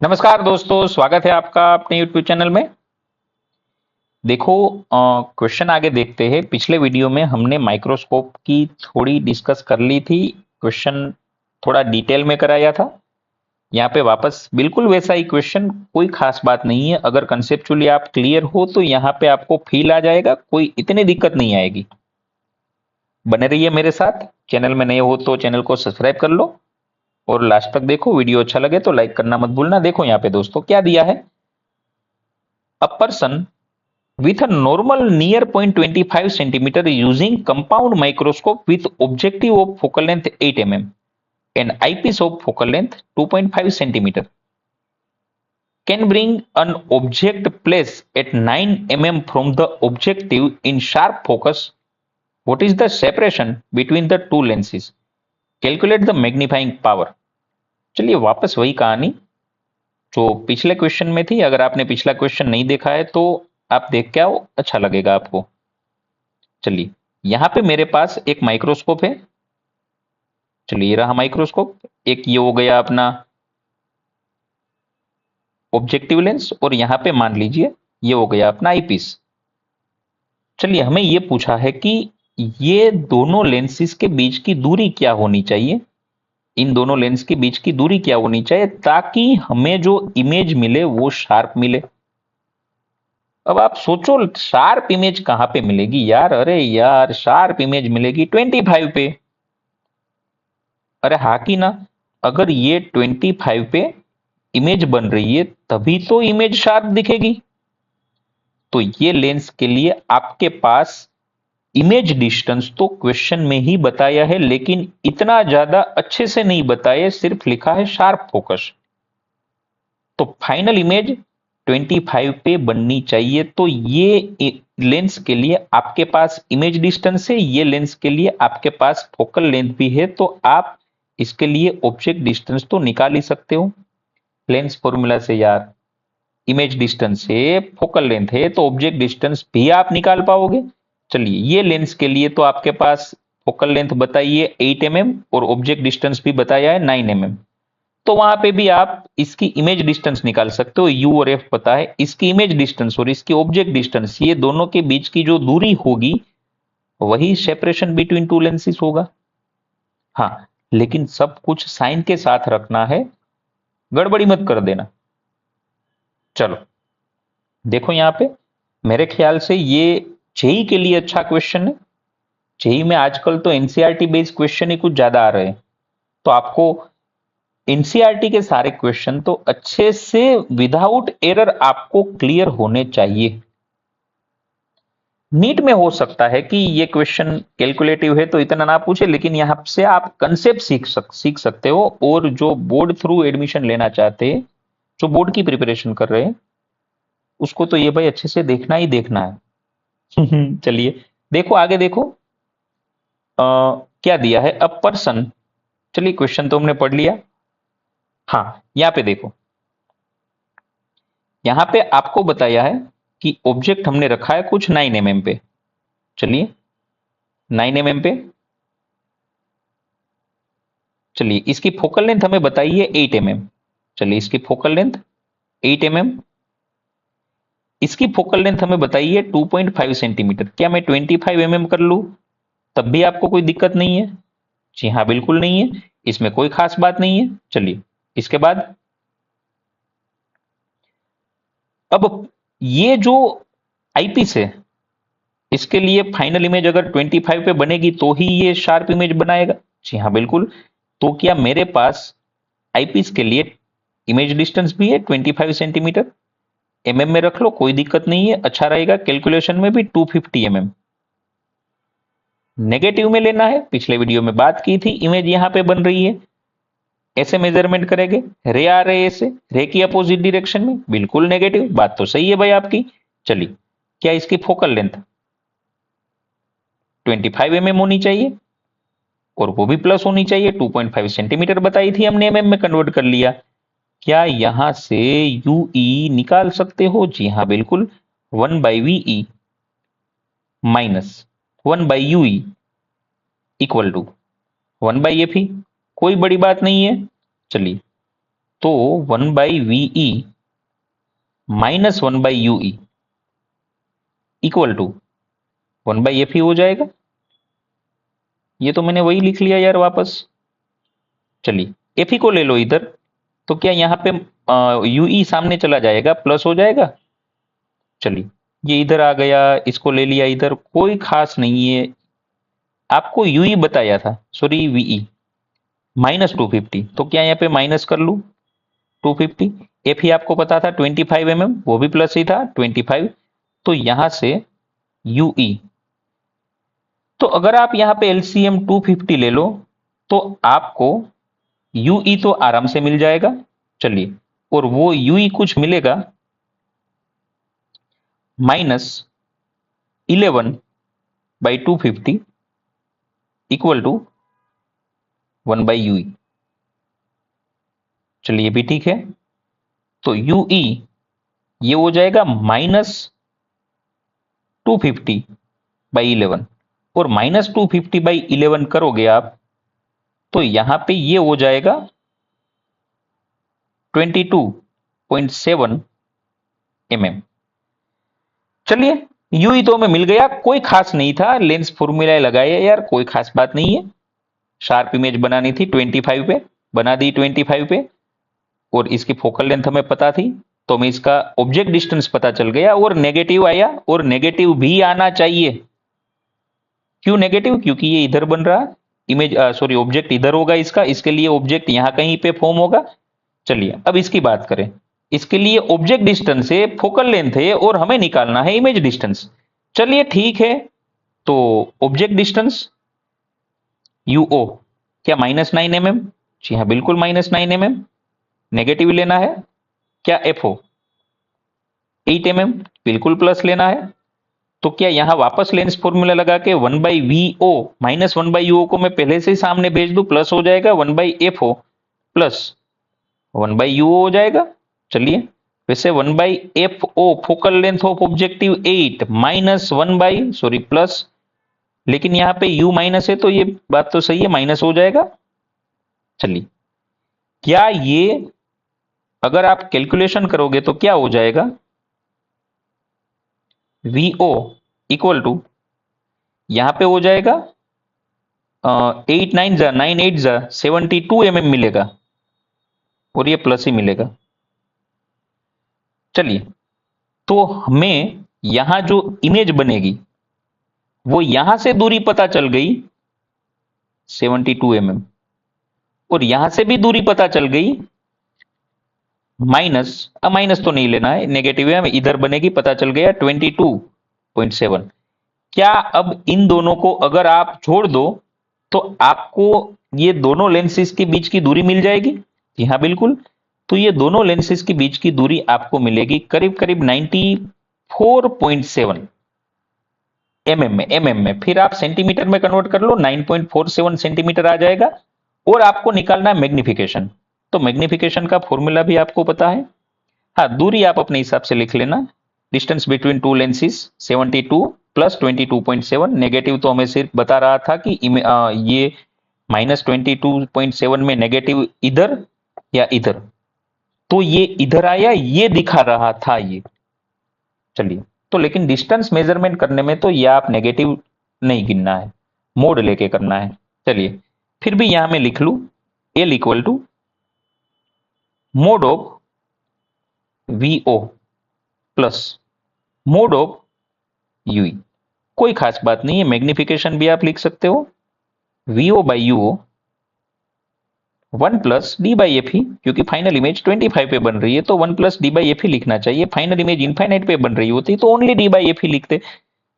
नमस्कार दोस्तों, स्वागत है आपका अपने YouTube चैनल में। देखो, क्वेश्चन आगे देखते हैं। पिछले वीडियो में हमने माइक्रोस्कोप की थोड़ी डिस्कस कर ली थी। क्वेश्चन थोड़ा डिटेल में कराया था। यहाँ पे वापस बिल्कुल वैसा ही क्वेश्चन, कोई खास बात नहीं है। अगर कंसेप्चुअली आप क्लियर हो तो यहाँ पे आपको फील आ जाएगा, कोई इतनी दिक्कत नहीं आएगी। बने रहिए मेरे साथ। चैनल में नए हो तो चैनल को सब्सक्राइब कर लो और लास्ट तक देखो। वीडियो अच्छा लगे तो लाइक करना मत भूलना। देखो यहाँ पे दोस्तों क्या दिया है। A person with a normal near 0.25 centimeter using compound microscope with objective of focal length 8 mm and eyepiece of focal length 2.5 centimeter can bring an object placed at 9 mm from the objective in sharp focus. What is the separation between the two lenses? Calculate the magnifying power. चलिए वापस वही कहानी जो पिछले question में थी। अगर आपने पिछला क्वेश्चन नहीं देखा है तो आप देख के आओ, अच्छा लगेगा आपको। चलिए, यहां पे मेरे पास एक माइक्रोस्कोप है। चलिए, ये रहा माइक्रोस्कोप। एक ये हो गया अपना ऑब्जेक्टिव लेंस और यहां पे मान लीजिए ये हो गया अपना आईपीस। चलिए, हमें ये पूछा है कि ये दोनों लेंसेज के बीच की दूरी क्या होनी चाहिए। इन दोनों लेंस के बीच की दूरी क्या होनी चाहिए ताकि हमें जो इमेज मिले वो शार्प मिले। अब आप सोचो, शार्प इमेज कहां पे मिलेगी यार? अरे यार, शार्प इमेज मिलेगी 25 पे। अरे हाँ कि ना? अगर ये 25 पे इमेज बन रही है तभी तो इमेज शार्प दिखेगी। तो ये लेंस के लिए आपके पास इमेज डिस्टेंस तो क्वेश्चन में ही बताया है, लेकिन इतना ज्यादा अच्छे से नहीं बताया, सिर्फ लिखा है शार्प फोकस। तो फाइनल इमेज 25 पे बननी चाहिए। तो ये लेंस के लिए आपके पास इमेज डिस्टेंस है, ये लेंस के लिए आपके पास फोकल लेंथ भी है। तो आप इसके लिए ऑब्जेक्ट डिस्टेंस तो निकाल ही सकते हो लेंस फॉर्मूला से यार। इमेज डिस्टेंस है, फोकल लेंथ है, तो ऑब्जेक्ट डिस्टेंस भी आप निकाल पाओगे। चलिए, ये लेंस के लिए तो आपके पास फोकल लेंथ बताइए 8 mm और ऑब्जेक्ट डिस्टेंस भी बताया है 9 mm। तो वहां पे भी आप इसकी इमेज डिस्टेंस निकाल सकते हो। यू और एफ पता है, इसकी इमेज डिस्टेंस और इसकी ऑब्जेक्ट डिस्टेंस, ये दोनों के बीच की जो दूरी होगी वही सेपरेशन बिटवीन टू लेंसेज होगा। हाँ, लेकिन सब कुछ साइन के साथ रखना है, गड़बड़ी मत कर देना। चलो देखो यहाँ पे, मेरे ख्याल से ये जेई के लिए अच्छा क्वेश्चन है। जेई में आजकल तो एनसीईआरटी बेस्ड क्वेश्चन ही कुछ ज्यादा आ रहे हैं। तो आपको एनसीईआरटी के सारे क्वेश्चन तो अच्छे से विदाउट एरर आपको क्लियर होने चाहिए। नीट में हो सकता है कि ये क्वेश्चन कैलकुलेटिव है तो इतना ना पूछे, लेकिन यहां से आप कंसेप्ट सीख सकते हो। और जो बोर्ड थ्रू एडमिशन लेना चाहते हैं, जो बोर्ड की प्रिपरेशन कर रहे हैं, उसको तो ये भाई अच्छे से देखना ही देखना है। चलिए देखो आगे देखो। क्या दिया है? A person. चलिए, क्वेश्चन तो हमने पढ़ लिया। हाँ, यहां पे देखो, यहां पे आपको बताया है कि ऑब्जेक्ट हमने रखा है कुछ 9 mm पे। चलिए, 9 mm पे। चलिए, इसकी फोकल लेंथ हमें बताइए 8 mm। चलिए, इसकी फोकल लेंथ 8 mm। इसकी फोकल लेंथ हमें बताइए 2.5 सेंटीमीटर। क्या मैं 25 mm कर लूं तब भी आपको कोई दिक्कत नहीं है? जी हाँ, बिल्कुल नहीं है, इसमें कोई खास बात नहीं है। चलिए, इसके बाद अब ये जो आईपीस है, इसके लिए फाइनल इमेज अगर 25 पे बनेगी तो ही ये शार्प इमेज बनाएगा। जी हाँ, बिल्कुल। तो क्या मेरे पास आईपीस के लिए इमेज डिस्टेंस भी है 25 सेंटीमीटर? एमएम में रख लो, कोई दिक्कत नहीं है, अच्छा रहेगा। कैलकुलेशन में भी 250 mm नेगेटिव में लेना है। पिछले वीडियो में बात की थी, इमेज यहां पे बन रही है, ऐसे मेजरमेंट करेंगे। रे आ रहे हैं ऐसे, रे की अपोजिट डायरेक्शन में, बिल्कुल नेगेटिव। बात तो सही है भाई आपकी। चलिए, क्या इसकी फोकल लेंथ 25 mm होनी चाहिए और वो भी प्लस होनी चाहिए। 2.5 सेंटीमीटर बताई थी हमने, एमएम में कन्वर्ट कर लिया। क्या यहां से यूई निकाल सकते हो? जी हाँ, बिल्कुल। 1/VE minus 1/UE equal to 1/FE। कोई बड़ी बात नहीं है। चलिए, तो 1/VE minus 1/UE equal to 1/FE हो जाएगा। ये तो मैंने वही लिख लिया यार वापस। चलिए FE को ले लो इधर, तो क्या यहाँ पे UE सामने चला जाएगा, प्लस हो जाएगा। चलिए ये इधर आ गया, इसको ले लिया इधर, कोई खास नहीं है। आपको UE बताया था, सॉरी VE माइनस 250, तो क्या यहाँ पे माइनस कर लूं 250। FE आपको पता था 25 mm, वो भी प्लस ही था 25, तो यहां से UE, तो अगर आप यहाँ पे LCM 250 ले लो तो आपको UE तो आराम से मिल जाएगा। चलिए, और वो UE कुछ मिलेगा -11/250 इक्वल टू 1/UE। चलिए ये भी ठीक है। तो UE ये हो जाएगा -250/11, और -250/11 करोगे आप तो यहां पे ये हो जाएगा 22.7 mm। चलिए UE तो हमें मिल गया, कोई खास नहीं था, लेंस फॉर्मूला लगाया यार, कोई खास बात नहीं है। शार्प इमेज बनानी थी 25 पे, बना दी 25 पे, और इसकी फोकल लेंथ हमें पता थी, तो हमें इसका ऑब्जेक्ट डिस्टेंस पता चल गया, और नेगेटिव आया, और नेगेटिव भी आना चाहिए। क्यों नेगेटिव? क्योंकि ये इधर बन रहा इमेज, सॉरी ऑब्जेक्ट इधर होगा इसका, इसके लिए ऑब्जेक्ट यहां कहीं पे फॉर्म होगा। चलिए अब इसकी बात करें। इसके लिए ऑब्जेक्ट डिस्टेंस है, फोकल लेंथ है, और हमें निकालना है इमेज डिस्टेंस। चलिए ठीक है, तो ऑब्जेक्ट डिस्टेंस UO क्या -9 mm? जी हाँ बिल्कुल -9 mm। नेगेटिव लेना है। क्या FO 8 mm? बिल्कुल प्लस लेना है। तो क्या यहां वापस लेंस फॉर्मूला लगा के 1/VO माइनस 1/UO को मैं पहले से ही सामने भेज दूं, प्लस हो जाएगा 1/FO प्लस 1/UO हो जाएगा। चलिए, वैसे 1/FO focal length of objective 8 minus 1 sorry plus, लेकिन यहां पे U माइनस है तो ये बात तो सही है, माइनस हो जाएगा। चलिए, क्या ये अगर आप कैलकुलेशन करोगे तो क्या हो जाएगा, VO इक्वल टू यहां पे हो जाएगा 8 9 जा 9 8 जा 72 mm मिलेगा, और ये प्लस ही मिलेगा। चलिए, तो हमें यहां जो इमेज बनेगी वो यहां से दूरी पता चल गई 72 mm, और यहां से भी दूरी पता चल गई माइनस, अब माइनस तो नहीं लेना है, नेगेटिव है, इधर बनेगी, पता चल गया 22.7। क्या अब इन दोनों को अगर आप जोड़ दो तो आपको ये दोनों लेंसेज के बीच की दूरी मिल जाएगी? जी हाँ बिल्कुल। तो ये दोनों लेंसेज के बीच की दूरी आपको मिलेगी करीब करीब 94.7 mm में। फिर आप सेंटीमीटर में कन्वर्ट कर लो, 9.47 सेंटीमीटर आ जाएगा। और आपको निकालना है मैग्निफिकेशन, तो मैग्निफिकेशन का फॉर्मूला भी आपको पता है। हाँ, दूरी आप अपने हिसाब से लिख लेना, distance between two lenses 72 plus 22.7। Negative तो हमें सिर्फ बता रहा था कि ये -22.7 में नेगेटिव इधर या इधर, तो ये इधर आया, ये दिखा रहा था ये। चलिए, तो लेकिन डिस्टेंस मेजरमेंट करने में तो ये आप नेगेटिव नहीं गिनना है, मोड लेके करना है। चलिए, फिर भी यहां मैं लिख लू L equal to mod of VO plus mod of UE। कोई खास बात नहीं है, मैग्निफिकेशन भी आप लिख सकते हो, VO/UO 1 प्लस D/FE, क्योंकि फाइनल इमेज 25 पे बन रही है तो 1 प्लस D/FE लिखना चाहिए। फाइनल इमेज इनफाइनाइट पे बन रही होती तो ओनली D/FE लिखते।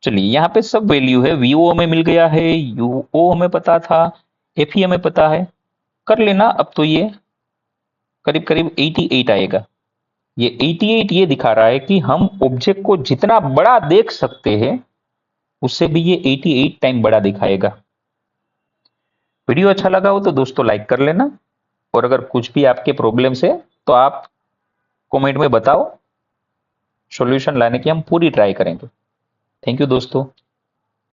चलिए, यहाँ पे सब वैल्यू है, VO हमें मिल गया है, UO हमें पता था, FE हमें पता है, कर लेना। अब तो ये करीब करीब 88 आएगा। ये 88 ये दिखा रहा है कि हम ऑब्जेक्ट को जितना बड़ा देख सकते हैं उससे भी ये 88 टाइम बड़ा दिखाएगा। वीडियो अच्छा लगा हो तो दोस्तों लाइक कर लेना, और अगर कुछ भी आपके प्रॉब्लम्स है तो आप कमेंट में बताओ, सॉल्यूशन लाने की हम पूरी ट्राई करेंगे। थैंक यू दोस्तों।